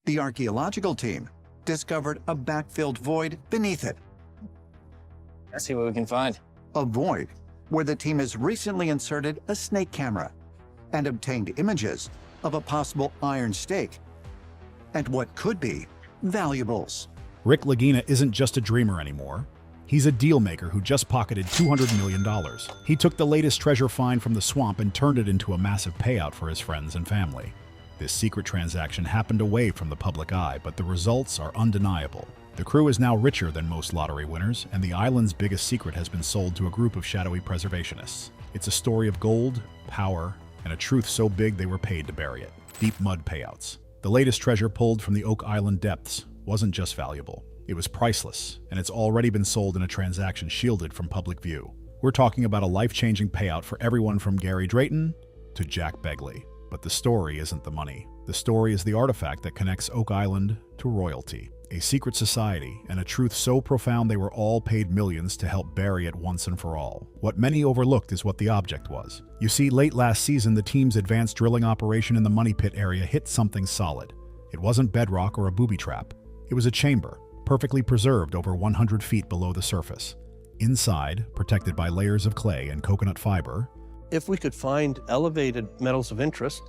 The archaeological team discovered a backfilled void beneath it. Let's see what we can find. A void where the team has recently inserted a snake camera and obtained images of a possible iron stake and what could be valuables. Rick Lagina isn't just a dreamer anymore. He's a deal maker who just pocketed $200 million. He took the latest treasure find from the swamp and turned it into a massive payout for his friends and family. This secret transaction happened away from the public eye, but the results are undeniable. The crew is now richer than most lottery winners, and the island's biggest secret has been sold to a group of shadowy preservationists. It's a story of gold, power, and a truth so big they were paid to bury it. Deep mud payouts. The latest treasure pulled from the Oak Island depths wasn't just valuable. It was priceless, and it's already been sold in a transaction shielded from public view. We're talking about a life-changing payout for everyone from Gary Drayton to Jack Begley. But the story isn't the money. The story is the artifact that connects Oak Island to royalty. A secret society, and a truth so profound they were all paid millions to help bury it once and for all. What many overlooked is what the object was. You see, late last season, the team's advanced drilling operation in the money pit area hit something solid. It wasn't bedrock or a booby trap. It was a chamber, perfectly preserved over 100 feet below the surface. Inside, protected by layers of clay and coconut fiber. If we could find elevated metals of interest,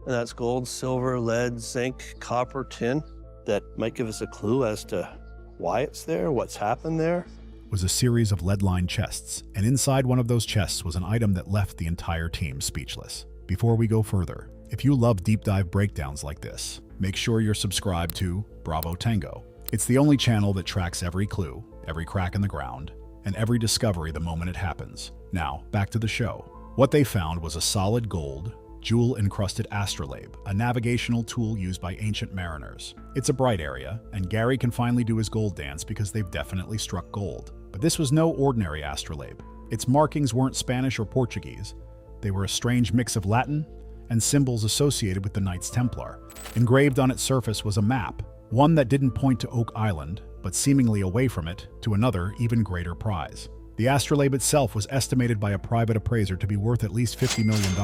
and that's gold, silver, lead, zinc, copper, tin, that might give us a clue as to why it's there, what's happened there. Was a series of lead-lined chests, and inside one of those chests was an item that left the entire team speechless. Before we go further, if you love deep dive breakdowns like this, make sure you're subscribed to Bravo Tango. It's the only channel that tracks every clue, every crack in the ground, and every discovery the moment it happens. Now, back to the show. What they found was a solid gold, jewel-encrusted astrolabe, a navigational tool used by ancient mariners. It's a bright area, and Gary can finally do his gold dance because they've definitely struck gold. But this was no ordinary astrolabe. Its markings weren't Spanish or Portuguese. They were a strange mix of Latin and symbols associated with the Knights Templar. Engraved on its surface was a map, one that didn't point to Oak Island, but seemingly away from it to another, even greater prize. The astrolabe itself was estimated by a private appraiser to be worth at least $50 million,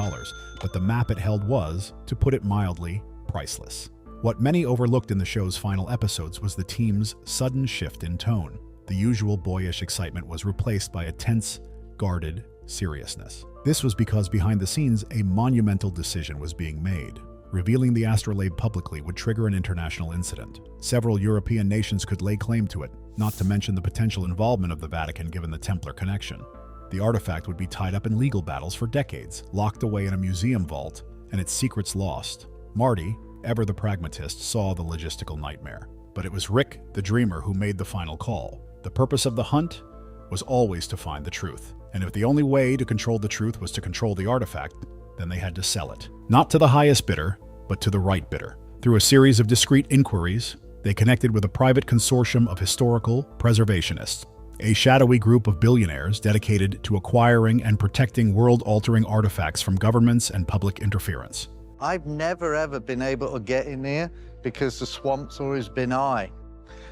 but the map it held was, to put it mildly, priceless. What many overlooked in the show's final episodes was the team's sudden shift in tone. The usual boyish excitement was replaced by a tense, guarded seriousness. This was because behind the scenes, a monumental decision was being made. Revealing the astrolabe publicly would trigger an international incident. Several European nations could lay claim to it, not to mention the potential involvement of the Vatican given the Templar connection. The artifact would be tied up in legal battles for decades, locked away in a museum vault, and its secrets lost. Marty, ever the pragmatist, saw the logistical nightmare. But it was Rick, the dreamer, who made the final call. The purpose of the hunt was always to find the truth. And if the only way to control the truth was to control the artifact, then they had to sell it. Not to the highest bidder, but to the right bidder. Through a series of discreet inquiries, they connected with a private consortium of historical preservationists, a shadowy group of billionaires dedicated to acquiring and protecting world-altering artifacts from governments and public interference. I've never ever been able to get in here because the swamp's always been high.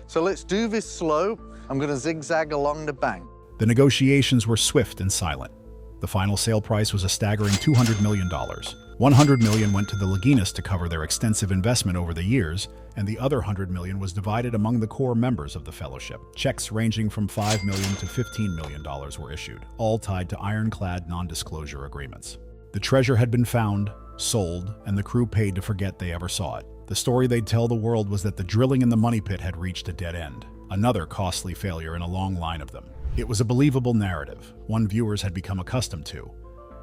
So let's do this slow. I'm going to zigzag along the bank. The negotiations were swift and silent. The final sale price was a staggering $200 million. $100 million went to the Laginas to cover their extensive investment over the years, and the other $100 million was divided among the core members of the fellowship. Checks ranging from $5 million to $15 million were issued, all tied to ironclad non-disclosure agreements. The treasure had been found, sold, and the crew paid to forget they ever saw it. The story they'd tell the world was that the drilling in the money pit had reached a dead end, another costly failure in a long line of them. It was a believable narrative, one viewers had become accustomed to.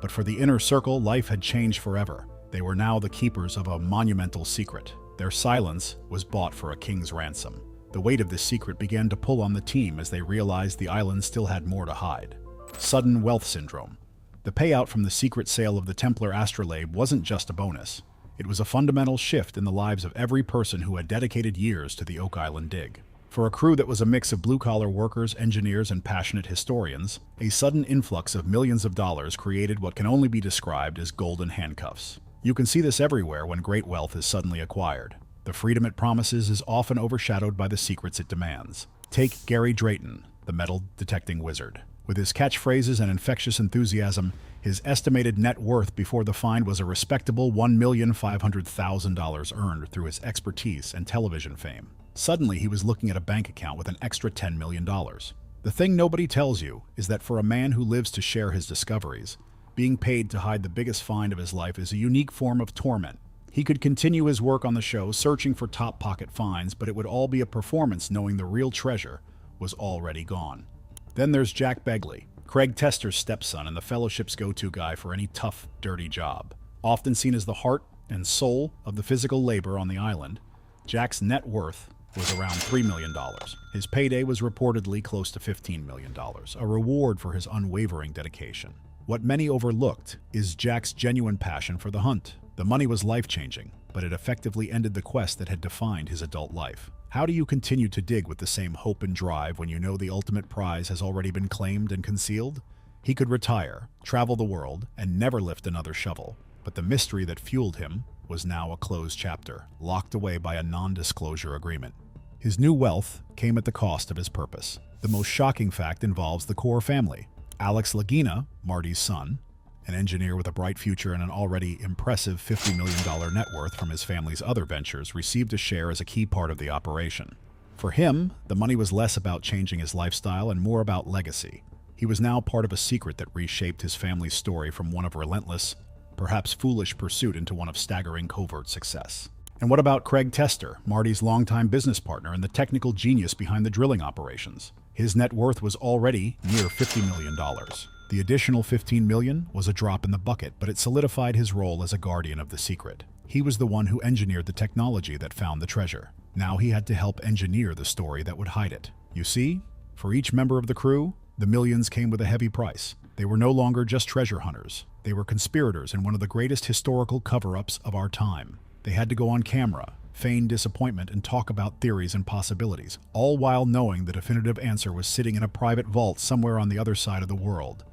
But for the inner circle, life had changed forever. They were now the keepers of a monumental secret. Their silence was bought for a king's ransom. The weight of this secret began to pull on the team as they realized the island still had more to hide. Sudden wealth syndrome. The payout from the secret sale of the Templar astrolabe wasn't just a bonus. It was a fundamental shift in the lives of every person who had dedicated years to the Oak Island dig. For a crew that was a mix of blue-collar workers, engineers, and passionate historians, a sudden influx of millions of dollars created what can only be described as golden handcuffs. You can see this everywhere when great wealth is suddenly acquired. The freedom it promises is often overshadowed by the secrets it demands. Take Gary Drayton, the metal-detecting wizard. With his catchphrases and infectious enthusiasm, his estimated net worth before the find was a respectable $1,500,000 earned through his expertise and television fame. Suddenly, he was looking at a bank account with an extra $10 million. The thing nobody tells you is that for a man who lives to share his discoveries, being paid to hide the biggest find of his life is a unique form of torment. He could continue his work on the show, searching for top pocket finds, but it would all be a performance knowing the real treasure was already gone. Then there's Jack Begley, Craig Tester's stepson and the fellowship's go-to guy for any tough, dirty job. Often seen as the heart and soul of the physical labor on the island, Jack's net worth was around $3 million. His payday was reportedly close to $15 million, a reward for his unwavering dedication. What many overlooked is Jack's genuine passion for the hunt. The money was life-changing, but it effectively ended the quest that had defined his adult life. How do you continue to dig with the same hope and drive when you know the ultimate prize has already been claimed and concealed? He could retire, travel the world, and never lift another shovel. But the mystery that fueled him was now a closed chapter, locked away by a non-disclosure agreement. His new wealth came at the cost of his purpose. The most shocking fact involves the core family. Alex Lagina, Marty's son, an engineer with a bright future and an already impressive $50 million net worth from his family's other ventures, received a share as a key part of the operation. For him, the money was less about changing his lifestyle and more about legacy. He was now part of a secret that reshaped his family's story from one of relentless, perhaps foolish pursuit into one of staggering covert success. And what about Craig Tester, Marty's longtime business partner and the technical genius behind the drilling operations? His net worth was already near $50 million. The additional $15 million was a drop in the bucket, but it solidified his role as a guardian of the secret. He was the one who engineered the technology that found the treasure. Now he had to help engineer the story that would hide it. You see, for each member of the crew, the millions came with a heavy price. They were no longer just treasure hunters. They were conspirators in one of the greatest historical cover-ups of our time. They had to go on camera, feign disappointment, and talk about theories and possibilities, all while knowing the definitive answer was sitting in a private vault somewhere on the other side of the world.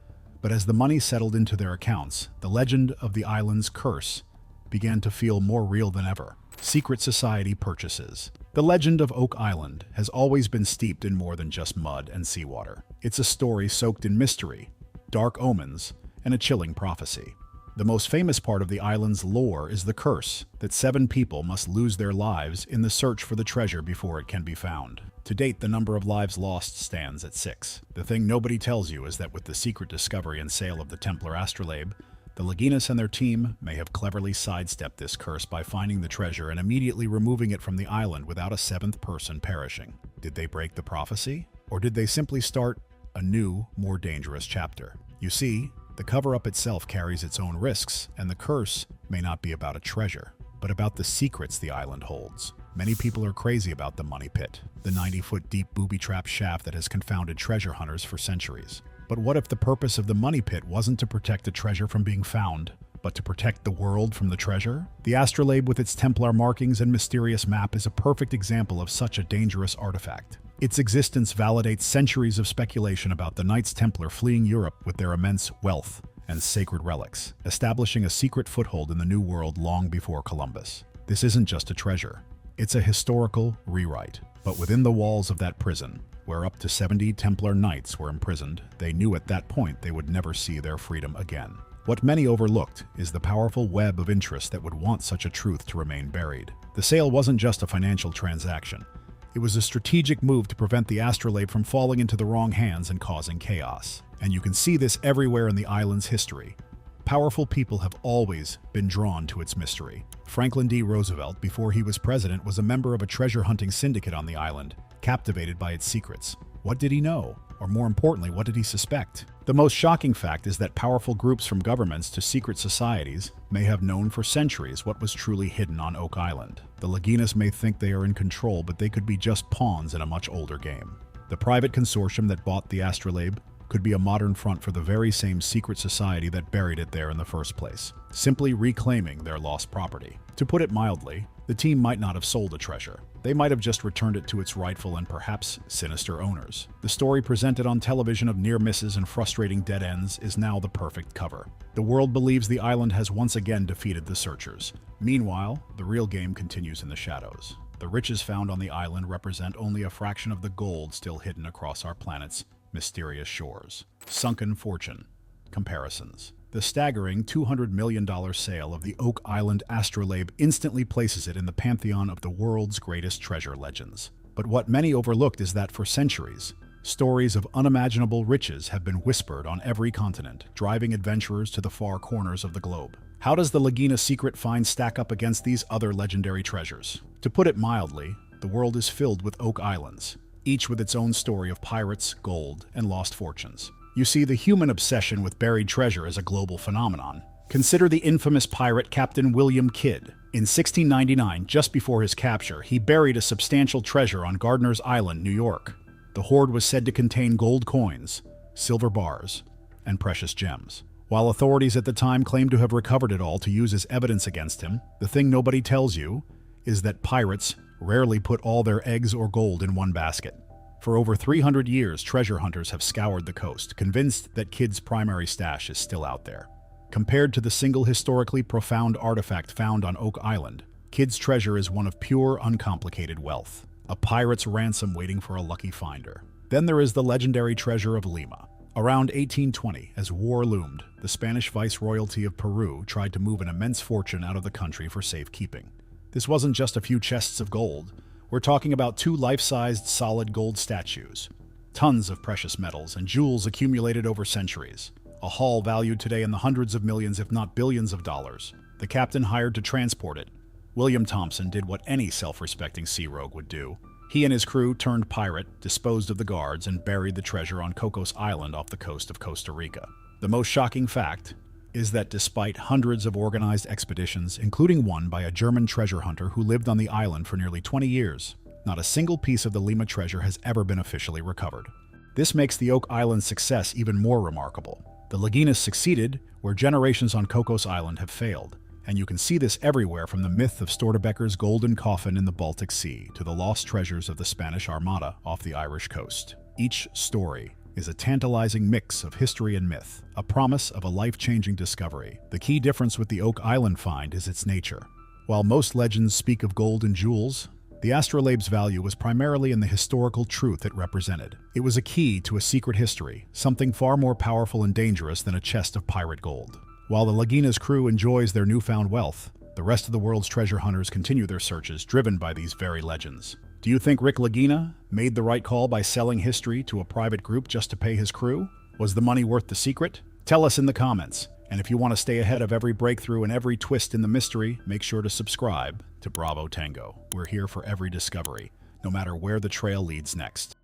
But as the money settled into their accounts, the legend of the island's curse began to feel more real than ever. Secret society purchases. The legend of Oak Island has always been steeped in more than just mud and seawater. It's a story soaked in mystery, dark omens, and a chilling prophecy. The most famous part of the island's lore is the curse that 7 people must lose their lives in the search for the treasure before it can be found. To date, the number of lives lost stands at 6. The thing nobody tells you is that with the secret discovery and sale of the Templar astrolabe, the Laginas and their team may have cleverly sidestepped this curse by finding the treasure and immediately removing it from the island without a 7th person perishing. Did they break the prophecy? Or did they simply start a new, more dangerous chapter? You see, the cover-up itself carries its own risks, and the curse may not be about a treasure, but about the secrets the island holds. Many people are crazy about the Money Pit, the 90-foot deep booby-trap shaft that has confounded treasure hunters for centuries. But what if the purpose of the Money Pit wasn't to protect the treasure from being found, but to protect the world from the treasure? The astrolabe with its Templar markings and mysterious map is a perfect example of such a dangerous artifact. Its existence validates centuries of speculation about the Knights Templar fleeing Europe with their immense wealth and sacred relics, establishing a secret foothold in the New World long before Columbus. This isn't just a treasure. It's a historical rewrite. But within the walls of that prison, where up to 70 Templar Knights were imprisoned, they knew at that point they would never see their freedom again. What many overlooked is the powerful web of interest that would want such a truth to remain buried. The sale wasn't just a financial transaction. It was a strategic move to prevent the astrolabe from falling into the wrong hands and causing chaos. And you can see this everywhere in the island's history. Powerful people have always been drawn to its mystery. Franklin D. Roosevelt, before he was president, was a member of a treasure hunting syndicate on the island, captivated by its secrets. What did he know? Or more importantly, what did he suspect? The most shocking fact is that powerful groups from governments to secret societies may have known for centuries what was truly hidden on Oak Island. The Laginas may think they are in control, but they could be just pawns in a much older game. The private consortium that bought the astrolabe could be a modern front for the very same secret society that buried it there in the first place, simply reclaiming their lost property. To put it mildly, the team might not have sold the treasure. They might have just returned it to its rightful and perhaps sinister owners. The story presented on television of near misses and frustrating dead ends is now the perfect cover. The world believes the island has once again defeated the searchers. Meanwhile, the real game continues in the shadows. The riches found on the island represent only a fraction of the gold still hidden across our planet's mysterious shores. Sunken fortune. Comparisons. The staggering $200 million sale of the Oak Island astrolabe instantly places it in the pantheon of the world's greatest treasure legends. But what many overlooked is that for centuries, stories of unimaginable riches have been whispered on every continent, driving adventurers to the far corners of the globe. How does the Lagina secret find stack up against these other legendary treasures? To put it mildly, the world is filled with Oak Islands, each with its own story of pirates, gold, and lost fortunes. You see, the human obsession with buried treasure is a global phenomenon. Consider the infamous pirate Captain William Kidd. In 1699, just before his capture, he buried a substantial treasure on Gardiner's Island, New York. The hoard was said to contain gold coins, silver bars, and precious gems. While authorities at the time claimed to have recovered it all to use as evidence against him, the thing nobody tells you is that pirates rarely put all their eggs or gold in one basket. For over 300 years, treasure hunters have scoured the coast, convinced that Kidd's primary stash is still out there. Compared to the single historically profound artifact found on Oak Island, Kidd's treasure is one of pure, uncomplicated wealth, a pirate's ransom waiting for a lucky finder. Then there is the legendary treasure of Lima. Around 1820, as war loomed, the Spanish viceroyalty of Peru tried to move an immense fortune out of the country for safekeeping. This wasn't just a few chests of gold. We're talking about 2 life-sized solid gold statues, tons of precious metals and jewels accumulated over centuries, a haul valued today in the hundreds of millions if not billions of dollars. The captain hired to transport it, William Thompson, did what any self-respecting sea rogue would do. He and his crew turned pirate, disposed of the guards, and buried the treasure on Cocos Island off the coast of Costa Rica. The most shocking fact is that despite hundreds of organized expeditions, including one by a German treasure hunter who lived on the island for nearly 20 years, not a single piece of the Lima treasure has ever been officially recovered. This makes the Oak Island success even more remarkable. The Laginas succeeded where generations on Cocos Island have failed, and you can see this everywhere, from the myth of Stortebecker's golden coffin in the Baltic Sea to the lost treasures of the Spanish Armada off the Irish coast. Each story is a tantalizing mix of history and myth, a promise of a life-changing discovery. The key difference with the Oak Island find is its nature. While most legends speak of gold and jewels, the astrolabe's value was primarily in the historical truth it represented. It was a key to a secret history, something far more powerful and dangerous than a chest of pirate gold. While the Lagina's crew enjoys their newfound wealth, the rest of the world's treasure hunters continue their searches, driven by these very legends. Do you think Rick Lagina made the right call by selling history to a private group just to pay his crew? Was the money worth the secret? Tell us in the comments. And if you want to stay ahead of every breakthrough and every twist in the mystery, make sure to subscribe to Bravo Tango. We're here for every discovery, no matter where the trail leads next.